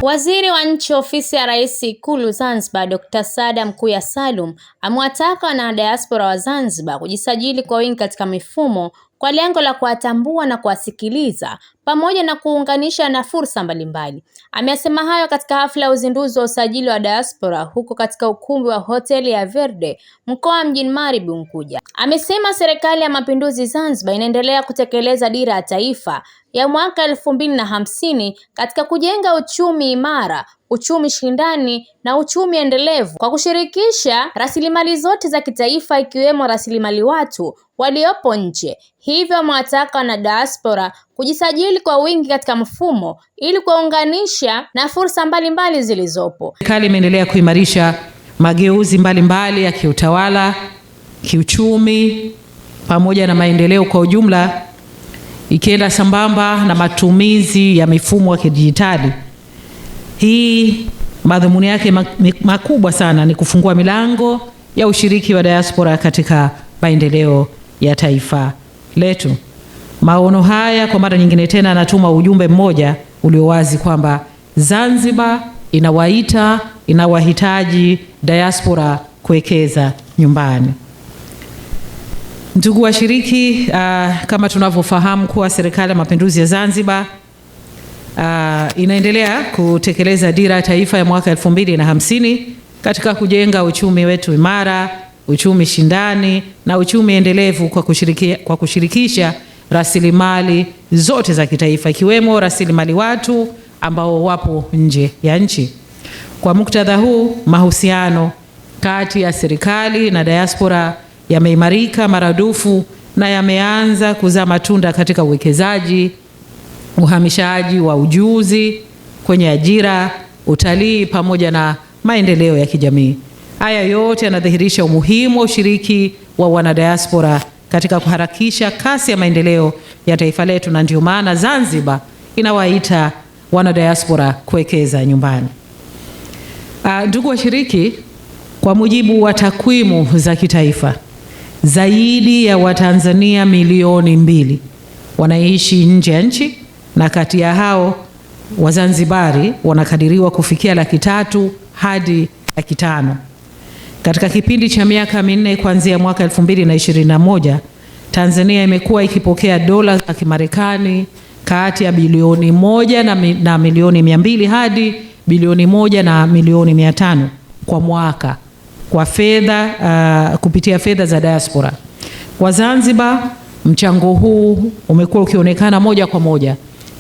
Waziri wa Nchi Ofisi ya Rais Ikulu Zanzibar, Dr. Saada Mkuya Salum amewataka wana diaspora wa Zanzibar kujisajili kwa wingi katika mifumo kwa lengo la kuwatambua na kuwasikiliza pamoja na kuunganisha na fursa mbalimbali. Amesema hayo katika hafla ya uzinduzi wa usajili wa diaspora huko katika ukumbi wa hoteli ya Verde mkoa mjini Maribu Unguja. Amesema Serikali ya Mapinduzi Zanzibar inaendelea kutekeleza dira ya taifa ya mwaka 2050 katika kujenga uchumi imara, uchumi shindani na uchumi endelevu kwa kushirikisha rasilimali zote za kitaifa ikiwemo rasilimali watu waliopo nje. Hivyo amewataka wana diaspora kujisajili kwa wingi katika mfumo ili kuunganisha na fursa mbalimbali zilizopo. Serikali imeendelea kuimarisha mageuzi mbalimbali ya kiutawala, kiuchumi pamoja na maendeleo kwa ujumla, ikienda sambamba na matumizi ya mifumo ya kidijitali. Hii madhumuni yake makubwa sana ni kufungua milango ya ushiriki wa diaspora katika maendeleo ya taifa letu. Maono haya kwa mara nyingine tena anatuma ujumbe mmoja ulio wazi kwamba Zanzibar inawahitaji diaspora kuwekeza nyumbani. Ndugu washiriki, kama tunavyofahamu kuwa Serikali ya Mapinduzi ya Zanzibar inaendelea kutekeleza dira ya taifa ya mwaka 2050 katika kujenga uchumi wetu imara, uchumi shindani na uchumi endelevu kwa kushirikisha rasilimali zote za kitaifa ikiwemo rasilimali watu ambao wapo nje ya nchi. Kwa muktadha huu, mahusiano kati ya serikali na diaspora yameimarika maradufu na yameanza kuzaa matunda katika uwekezaji, uhamishaji wa ujuzi kwenye ajira, utalii pamoja na maendeleo ya kijamii. Haya yote yanadhihirisha umuhimu wa ushiriki wa wanadiaspora katika kuharakisha kasi ya maendeleo ya taifa letu, na ndio maana Zanzibar inawaita wanadiaspora kuwekeza nyumbani. Ndugu washiriki, kwa mujibu wa takwimu za kitaifa, zaidi ya Watanzania milioni 2 wanaishi nje ya nchi, na kati ya hao Wazanzibari wanakadiriwa kufikia 300,000 hadi 500,000. Katika kipindi cha miaka 4 kuanzia mwaka 2021, Tanzania imekuwa ikipokea dola za Kimarekani kati ya bilioni 1 na milioni 200 hadi bilioni 1 na milioni 500 kwa mwaka kwa fedha kupitia fedha za diaspora. Kwa Zanzibar, mchango huu umekuwa ukionekana moja kwa moja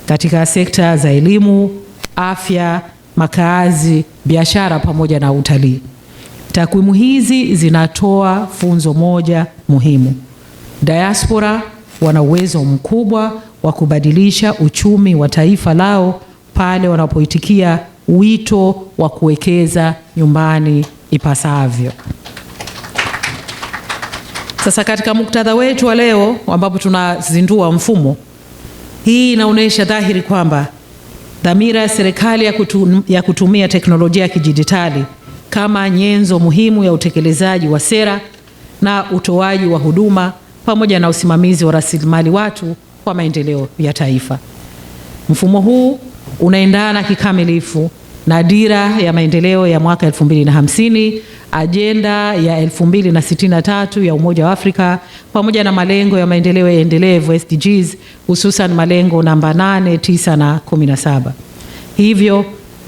katika sekta za elimu, afya, makazi, biashara pamoja na utalii. Takwimu hizi zinatoa funzo moja muhimu. Diaspora wana uwezo mkubwa wa kubadilisha uchumi wa taifa lao pale wanapoitikia wito wa kuwekeza nyumbani ipasavyo. Sasa katika muktadha wetu wa leo ambapo tunazindua mfumo, hii inaonyesha dhahiri kwamba dhamira ya serikali ya kutumia teknolojia ya kidijitali kama nyenzo muhimu ya utekelezaji wa sera na utoaji wa huduma pamoja na usimamizi wa rasilimali watu kwa maendeleo ya taifa. Mfumo huu unaendana kikamilifu na dira ya maendeleo ya mwaka 2050, ajenda ya 2063 ya Umoja wa Afrika pamoja na malengo ya maendeleo endelevu SDGs, hususan malengo namba 8, 9 na 17. Hivyo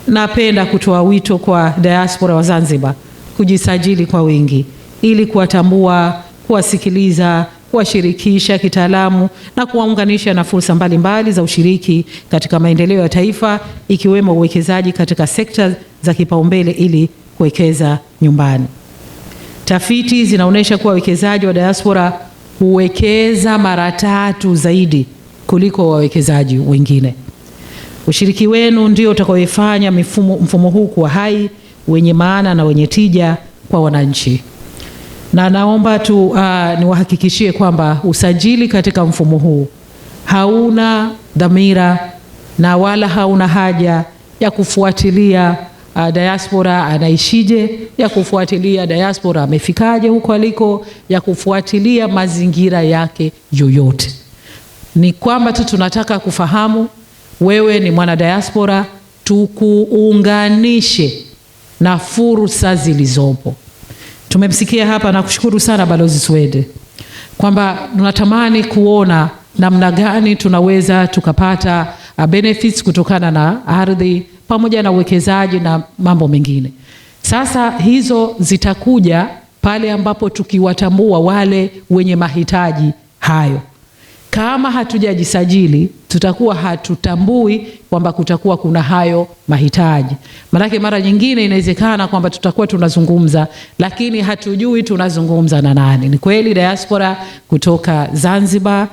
napenda kutoa wito kwa diaspora wa Zanzibar kujisajili kwa wingi ili kuwatambua, kuwasikiliza, kuwashirikisha kitaalamu na kuwaunganisha na fursa mbalimbali za ushiriki katika maendeleo ya taifa ikiwemo uwekezaji katika sekta za kipaumbele ili kuwekeza nyumbani. Tafiti zinaonyesha kuwa wawekezaji wa diaspora huwekeza mara 3 zaidi kuliko wawekezaji wengine. Ushiriki wenu ndio utakaoifanya mfumo huu kuwa hai, wenye maana na wenye tija kwa wananchi. Na naomba tu niwahakikishie kwamba usajili katika mfumo huu hauna dhamira na wala hauna haja ya kufuatilia diaspora anaishije, ya kufuatilia diaspora amefikaje huko aliko, ya kufuatilia mazingira yake yoyote. Ni kwamba tu tunataka kufahamu wewe ni mwana diaspora, tukuunganishe na fursa zilizopo. Tumemsikia hapa na kushukuru sana Balozi Swede kwamba tunatamani kuona namna gani tunaweza tukapata benefits kutokana na ardhi pamoja na uwekezaji na mambo mengine. Sasa hizo zitakuja pale ambapo tukiwatambua wale wenye mahitaji hayo. Kama hatujajisajili, tutakuwa hatutambui kwamba kutakuwa kuna hayo mahitaji. Manake mara nyingine inawezekana kwamba tutakuwa tunazungumza lakini hatujui tunazungumza na nani. Ni kweli diaspora kutoka Zanzibar,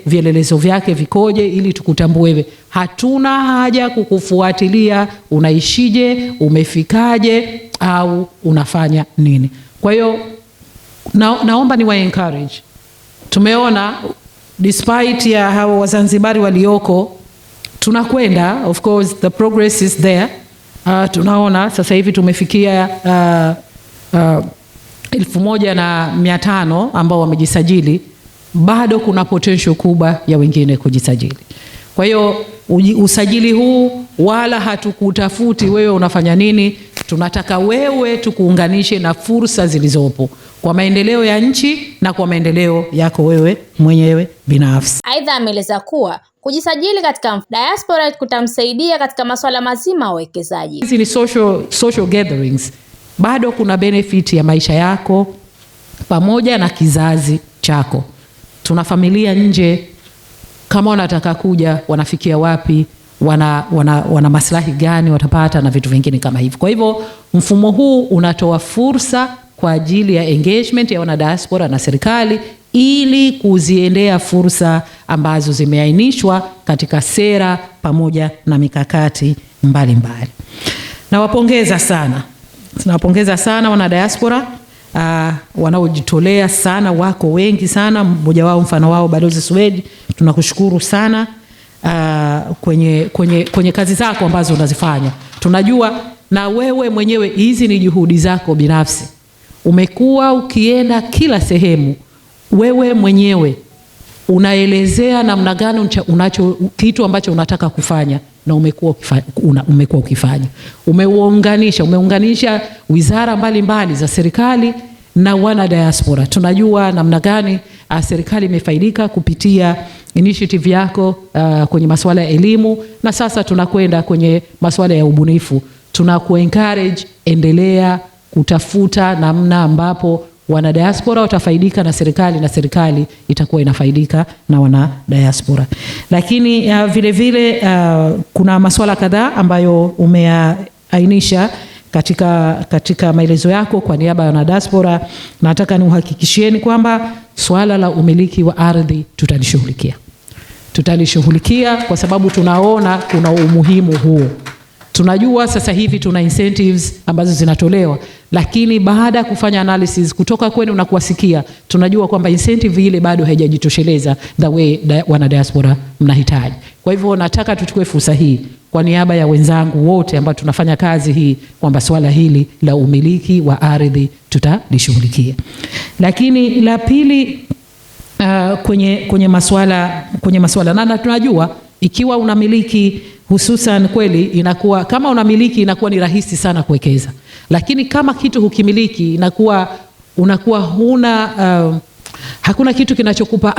vielelezo vyake vikoje ili tukutambue. Hatuna haja kukufuatilia unaishije, umefikaje au unafanya nini. Kwa hiyo naomba ni wa encourage. Tumeona despite ya hao Wazanzibari walioko tunakwenda, of course the progress is there. Tunaona sasa hivi tumefikia 1500 ambao wamejisajili, bado kuna potential kubwa ya wengine kujisajili. Kwa hiyo usajili huu wala hatukutafuti wewe unafanya nini, tunataka wewe tukuunganishe na fursa zilizopo kwa maendeleo ya nchi na kwa maendeleo yako wewe mwenyewe binafsi. Aidha, ameeleza kuwa kujisajili katika diaspora kutamsaidia katika masuala mazima ya uwekezaji. Hizi ni social gatherings. Bado kuna benefit ya maisha yako pamoja na kizazi chako. Tuna familia nje, kama wanataka kuja wanafikia wapi, wana maslahi gani watapata na vitu vingine kama hivyo. Kwa hivyo mfumo huu unatoa fursa kwa ajili ya engagement ya wana diaspora na serikali ili kuziendea fursa ambazo zimeainishwa katika sera pamoja na mikakati mbalimbali. Nawapongeza sana. Tunawapongeza sana wana diaspora wanaojitolea sana, wako wengi sana. Mmoja wao mfano wao Balozi Swede, tunakushukuru sana kwenye kazi zako ambazo unazifanya. Tunajua na wewe mwenyewe hizi ni juhudi zako binafsi. Umekuwa ukienda kila sehemu, wewe mwenyewe unaelezea namna gani kitu ambacho unataka kufanya na umekuwa ukifanya. Umeunganisha wizara mbalimbali za serikali na wana diaspora. Tunajua namna gani serikali imefaidika kupitia initiative yako kwenye masuala ya elimu, na sasa tunakwenda kwenye masuala ya ubunifu. Tunakuencourage, endelea kutafuta namna ambapo wana diaspora watafaidika na serikali itakuwa inafaidika na wana diaspora. Lakini vile vile kuna masuala kadhaa ambayo umeainisha katika maelezo yako kwa niaba ya wana diaspora. Nataka niuhakikishieni kwamba swala la umiliki wa ardhi tutalishughulikia kwa sababu tunaona kuna umuhimu huo. Tunajua sasa hivi tuna incentives ambazo zinatolewa, lakini baada ya kufanya analysis kutoka kwenu na kuwasikia, tunajua kwamba incentive ile bado haijajitosheleza the way wana diaspora mnahitaji. Kwa hivyo nataka tuchukue fursa hii kwa niaba ya wenzangu wote ambao tunafanya kazi hii kwamba swala hili la umiliki wa ardhi tutalishughulikia. Lakini la pili, kwenye masuala na tunajua ikiwa unamiliki hususan kweli inakuwa kama unamiliki inakuwa ni rahisi sana kuwekeza. Lakini kama kitu hukimiliki unakuwa hakuna kitu kinachokupa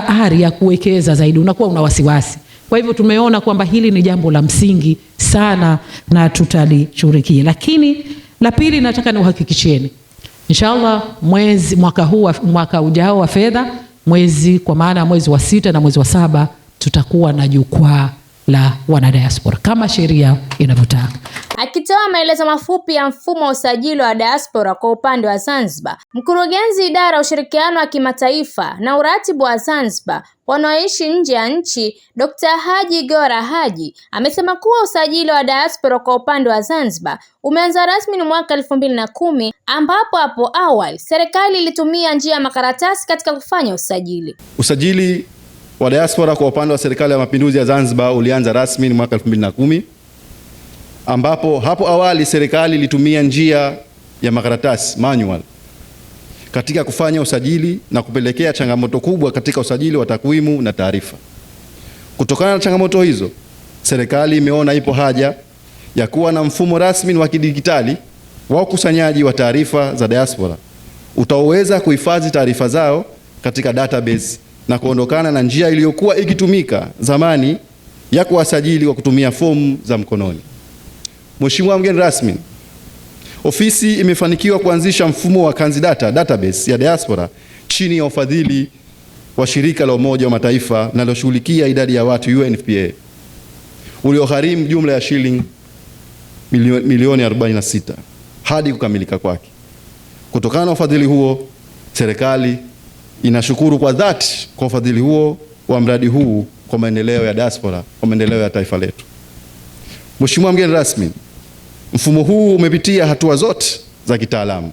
ari ya kuwekeza zaidi, unakuwa una wasiwasi. Kwa hivyo tumeona kwamba hili ni jambo la msingi sana na tutalishughulikia. Lakini la pili nataka niuhakikishieni, inshallah mwaka ujao wa fedha, kwa maana mwezi wa 6 na mwezi wa 7 tutakuwa na jukwaa la wana diaspora kama sheria inavyotaka. Akitoa maelezo mafupi ya mfumo wa usajili wa diaspora kwa upande wa Zanzibar, mkurugenzi idara ya ushirikiano wa kimataifa na uratibu wa Zanzibar wanaoishi nje ya nchi, Dr. Haji Gora Haji, amesema kuwa usajili wa diaspora kwa upande wa Zanzibar umeanza rasmi mwaka 2010, ambapo hapo awali serikali ilitumia njia ya makaratasi katika kufanya usajili. Usajili wa diaspora kwa upande wa serikali ya mapinduzi ya Zanzibar ulianza rasmi mwaka 2010, ambapo hapo awali serikali ilitumia njia ya makaratasi manual katika kufanya usajili na kupelekea changamoto kubwa katika usajili wa takwimu na taarifa. Kutokana na changamoto hizo, serikali imeona ipo haja ya kuwa na mfumo rasmi wa kidijitali wa ukusanyaji wa taarifa za diaspora utaoweza kuhifadhi taarifa zao katika database na kuondokana na njia iliyokuwa ikitumika zamani ya kuwasajili kwa kutumia fomu za mkononi. Mheshimiwa mgeni rasmi, ofisi imefanikiwa kuanzisha mfumo wa Kanzidata database ya diaspora chini ya ufadhili wa shirika la Umoja wa Mataifa linaloshughulikia idadi ya watu UNFPA uliogharimu jumla ya shilingi milioni 46 hadi kukamilika kwake. Kutokana na ufadhili huo, serikali inashukuru kwa dhati kwa ufadhili huo wa mradi huu kwa maendeleo ya diaspora, kwa maendeleo ya taifa letu. Mheshimiwa mgeni rasmi, mfumo huu umepitia hatua zote za kitaalamu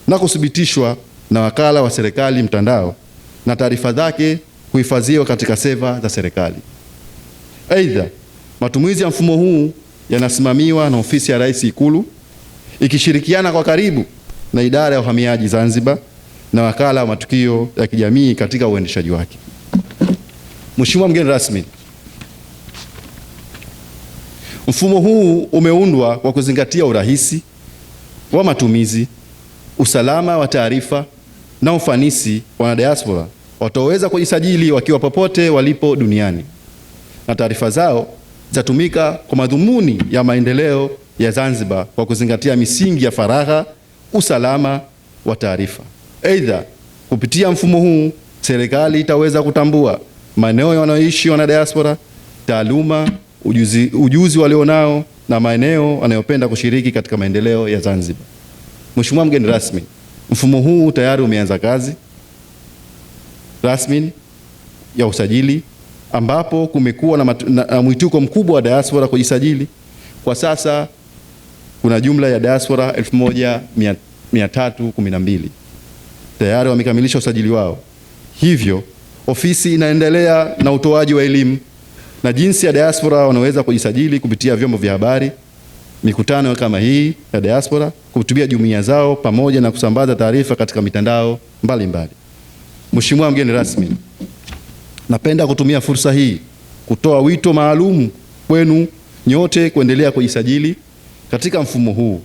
na kuthibitishwa na wakala wa serikali mtandao na taarifa zake kuhifadhiwa katika seva za serikali. Aidha, matumizi ya mfumo huu yanasimamiwa na ofisi ya Rais Ikulu ikishirikiana kwa karibu na idara ya uhamiaji Zanzibar na wakala wa matukio ya kijamii katika uendeshaji wake. Mheshimiwa mgeni rasmi, mfumo huu umeundwa kwa kuzingatia urahisi wa matumizi, usalama wa taarifa na ufanisi wa wanadiaspora wataweza kujisajili wakiwa popote walipo duniani, na taarifa zao zitatumika kwa madhumuni ya maendeleo ya Zanzibar kwa kuzingatia misingi ya faragha, usalama wa taarifa. Aidha, kupitia mfumo huu serikali itaweza kutambua maeneo wanayoishi wanadiaspora, taaluma, ujuzi walionao na maeneo wanayopenda kushiriki katika maendeleo ya Zanzibar. Mheshimiwa mgeni rasmi, mfumo huu tayari umeanza kazi rasmi ya usajili ambapo kumekuwa na mwitiko mkubwa wa diaspora kujisajili. Kwa sasa kuna jumla ya diaspora 1312 tayari wamekamilisha usajili wao. Hivyo ofisi inaendelea na utoaji wa elimu na jinsi ya diaspora wanaweza kujisajili kupitia vyombo vya habari, mikutano kama hii ya diaspora, kuhutubia jumuiya zao pamoja na kusambaza taarifa katika mitandao mbalimbali. Mheshimiwa mgeni rasmi, napenda kutumia fursa hii kutoa wito maalum kwenu nyote kuendelea kujisajili katika mfumo huu,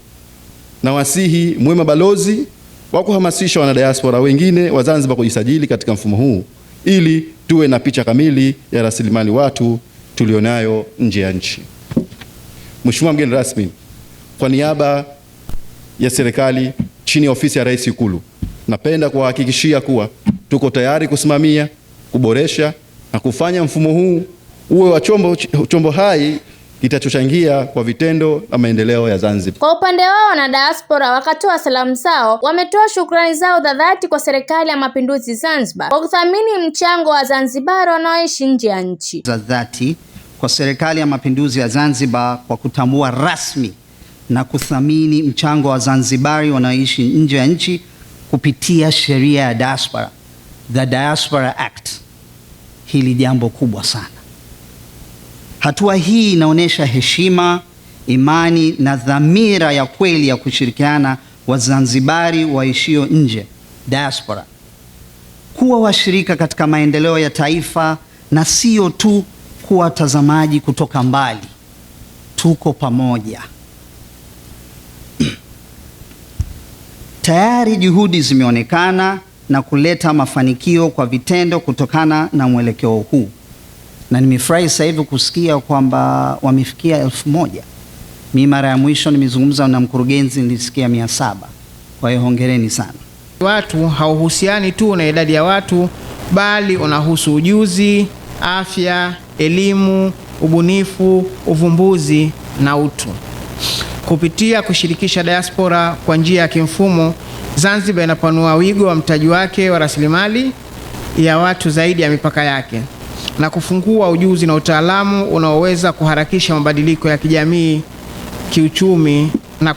na wasihi mwe mabalozi wa kuhamasisha wanadiaspora wengine wa Zanzibar kujisajili katika mfumo huu ili tuwe na picha kamili ya rasilimali watu tulionayo nje ya nchi. Mheshimiwa mgeni rasmi, kwa niaba ya serikali chini ya ofisi ya Rais Ikulu, napenda kuhakikishia kuwa tuko tayari kusimamia, kuboresha na kufanya mfumo huu uwe wa chombo hai kitachochangia kwa vitendo na maendeleo ya Zanzibar. Kwa upande wao, na diaspora wakatoa salamu zao, wametoa shukrani zao za dhati kwa Serikali ya Mapinduzi Zanzibar kwa kuthamini mchango wa Zanzibar wanaoishi nje ya nchi. Za dhati kwa Serikali ya Mapinduzi ya Zanzibar kwa kutambua rasmi na kuthamini mchango wa Zanzibari wanaoishi nje ya nchi kupitia sheria ya diaspora, the Diaspora Act. Hili jambo kubwa sana. Hatua hii inaonyesha heshima, imani na dhamira ya kweli ya kushirikiana Wazanzibari waishio nje, diaspora, kuwa washirika katika maendeleo ya taifa na sio tu kuwa watazamaji kutoka mbali. Tuko pamoja. Tayari juhudi zimeonekana na kuleta mafanikio kwa vitendo kutokana na mwelekeo huu. Na nimefurahi sasa hivi kusikia kwamba wamefikia 1000. Mimi mara ya mwisho nimezungumza na mkurugenzi nilisikia 700. Kwa hiyo hongereni sana. Watu hauhusiani tu na idadi ya watu, bali unahusu ujuzi, afya, elimu, ubunifu, uvumbuzi na utu. Kupitia kushirikisha diaspora kwa njia ya kimfumo, Zanzibar inapanua wigo wa mtaji wake wa rasilimali ya watu zaidi ya mipaka yake na kufungua ujuzi na utaalamu unaoweza kuharakisha mabadiliko ya kijamii,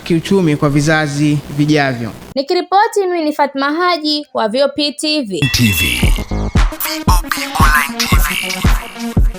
kiuchumi kwa vizazi vijavyo. Nikiripoti mimi ni Fatma Haji wa VOP TV. VOP Online TV.